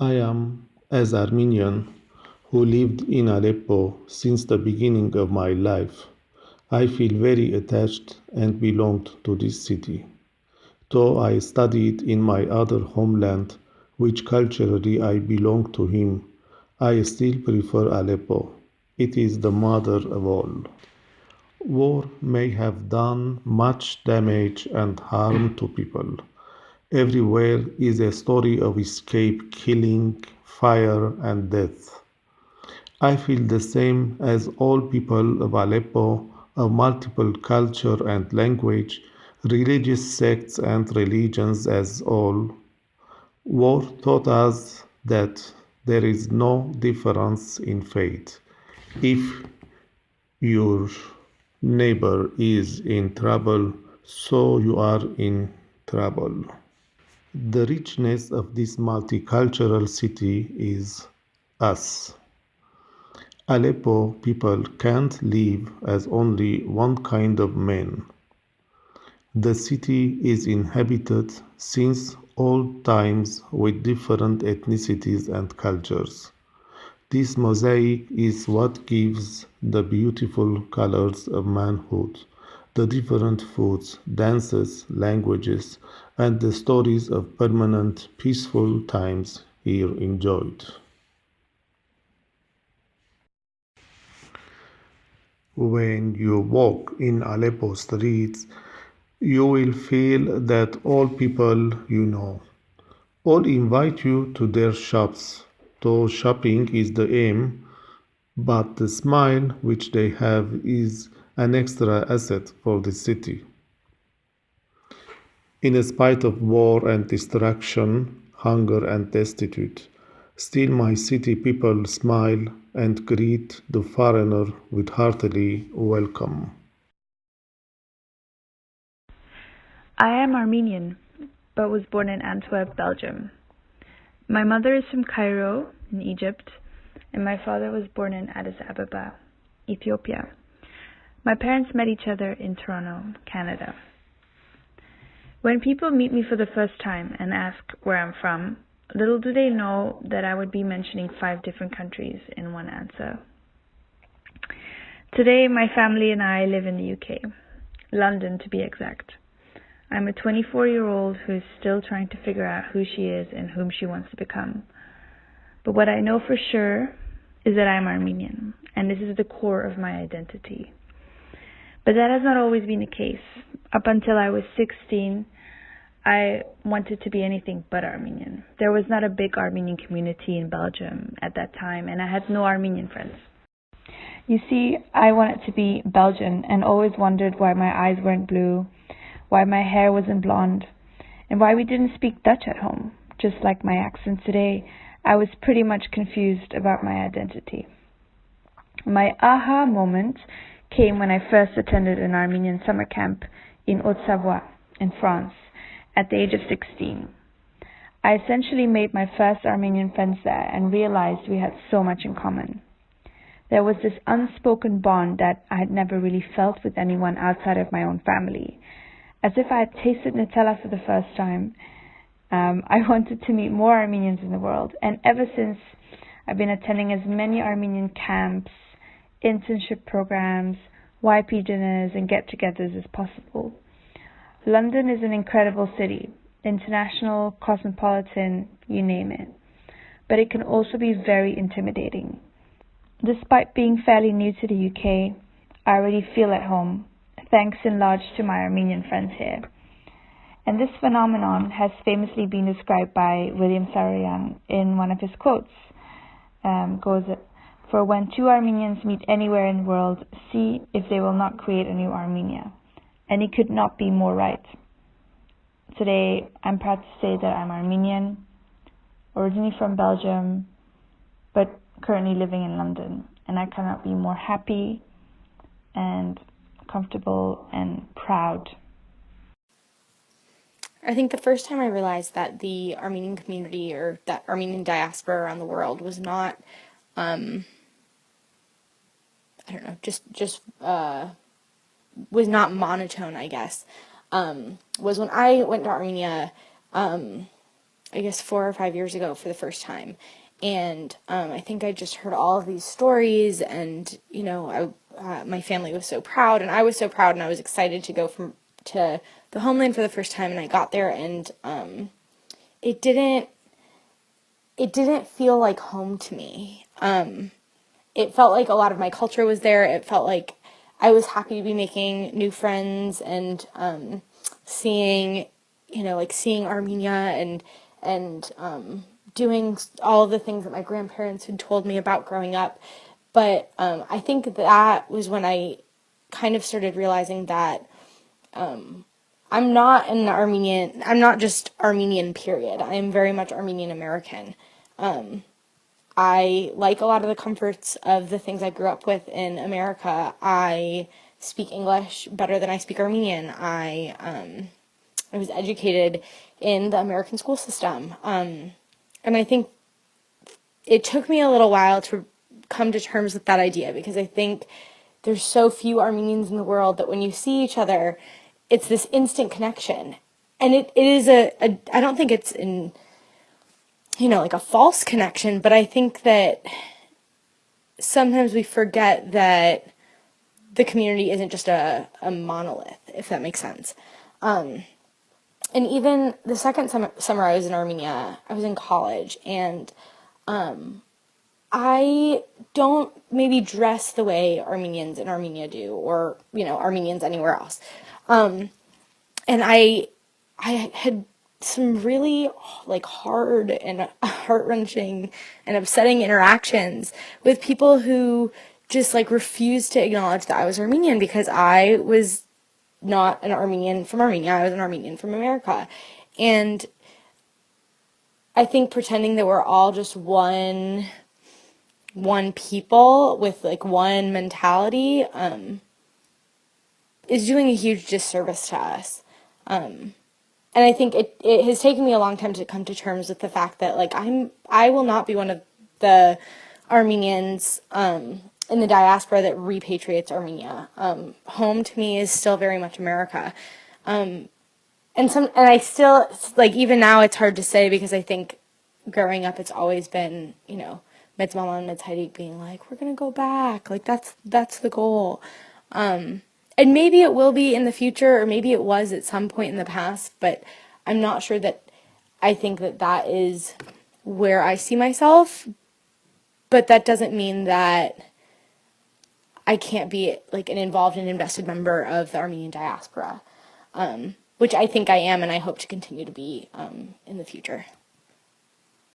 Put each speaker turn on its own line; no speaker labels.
I am, as Armenian, who lived in Aleppo since the beginning of my life. I feel very attached and belonged to this city. Though I studied in my other homeland, which culturally I belong to him, I still prefer Aleppo. It is the mother of all. War may have done much damage and harm to people. Everywhere is a story of escape, killing, fire, and death. I feel the same as all people of Aleppo, of multiple culture and language, religious sects and religions as all. War taught us that there is no difference in faith. If your neighbor is in trouble, so you are in trouble. The richness of this multicultural city is us. Aleppo people can't live as only one kind of man. The city is inhabited since old times with different ethnicities and cultures. This mosaic is what gives the beautiful colors of manhood, the different foods, dances, languages, and the stories of permanent peaceful times here enjoyed. When you walk in Aleppo streets, you will feel that all people you know all invite you to their shops. Though shopping is the aim, but the smile which they have is an extra asset for the city. In spite of war and destruction, hunger and destitute, still my city people smile and greet the foreigner with heartily welcome.
I am Armenian, but was born in Antwerp, Belgium. My mother is from Cairo, in Egypt, and my father was born in Addis Ababa, Ethiopia. My parents met each other in Toronto, Canada. When people meet me for the first time and ask where I'm from, little do they know that I would be mentioning 5 different countries in one answer. Today, my family and I live in the UK, London to be exact. I'm a 24-year-old who is still trying to figure out who she is and whom she wants to become. But what I know for sure is that I'm Armenian, and this is the core of my identity. But that has not always been the case. Up until I was 16, I wanted to be anything but Armenian. There was not a big Armenian community in Belgium at that time, and I had no Armenian friends. You see, I wanted to be Belgian and always wondered why my eyes weren't blue, why my hair wasn't blonde, and why we didn't speak Dutch at home. Just like my accent today, I was pretty much confused about my identity. My aha moment came when I first attended an Armenian summer camp in Haute-Savoie, in France, at the age of 16. I essentially made my first Armenian friends there and realized we had so much in common. There was this unspoken bond that I had never really felt with anyone outside of my own family. As if I had tasted Nutella for the first time, I wanted to meet more Armenians in the world. And ever since, I've been attending as many Armenian camps, internship programs, YP dinners, and get-togethers as possible. London is an incredible city, international, cosmopolitan, you name it. But it can also be very intimidating. Despite being fairly new to the UK, I already feel at home, thanks in large to my Armenian friends here. And this phenomenon has famously been described by William Saroyan in one of his quotes. Goes, "For when 2 Armenians meet anywhere in the world, see if they will not create a new Armenia." And he could not be more right. Today, I'm proud to say that I'm Armenian, originally from Belgium, but currently living in London. And I cannot be more happy and comfortable and proud.
I think the first time I realized that the Armenian community or that Armenian diaspora around the world was not, was not monotone, I guess, was when I went to Armenia. I guess 4 or 5 years ago for the first time. And I think I just heard all of these stories, and my family was so proud, and I was so proud, and I was excited to go to the homeland for the first time. And I got there, and it didn't feel like home to me. It felt like a lot of my culture was there. It felt like I was happy to be making new friends and seeing Armenia and doing all of the things that my grandparents had told me about growing up. But I think that was when I kind of started realizing that I'm not just Armenian, period. I am very much Armenian American. I like a lot of the comforts of the things I grew up with in America. I speak English better than I speak Armenian. I was educated in the American school system. And I think it took me a little while to come to terms with that idea, because I think there's so few Armenians in the world that when you see each other, it's this instant connection. And it is I don't think it's like a false connection, but I think that sometimes we forget that the community isn't just a monolith, if that makes sense. And even the second summer I was in Armenia, I was in college, and I don't maybe dress the way Armenians in Armenia do, or, Armenians anywhere else. And I had some really hard and heart-wrenching and upsetting interactions with people who just refused to acknowledge that I was Armenian, because I was not an Armenian from Armenia. I was an Armenian from America. And I think pretending that we're all just one people with one mentality is doing a huge disservice to us. And I think it has taken me a long time to come to terms with the fact that I will not be one of the Armenians in the diaspora that repatriates Armenia. Home to me is still very much America. And I still, even now it's hard to say, because I think growing up it's always been, Mids Mama and Mids Heidi being we're gonna go back, that's the goal. And maybe it will be in the future, or maybe it was at some point in the past, but I'm not sure that I think that is where I see myself. But that doesn't mean that I can't be an involved and invested member of the Armenian diaspora, which I think I am, and I hope to continue to be in the future.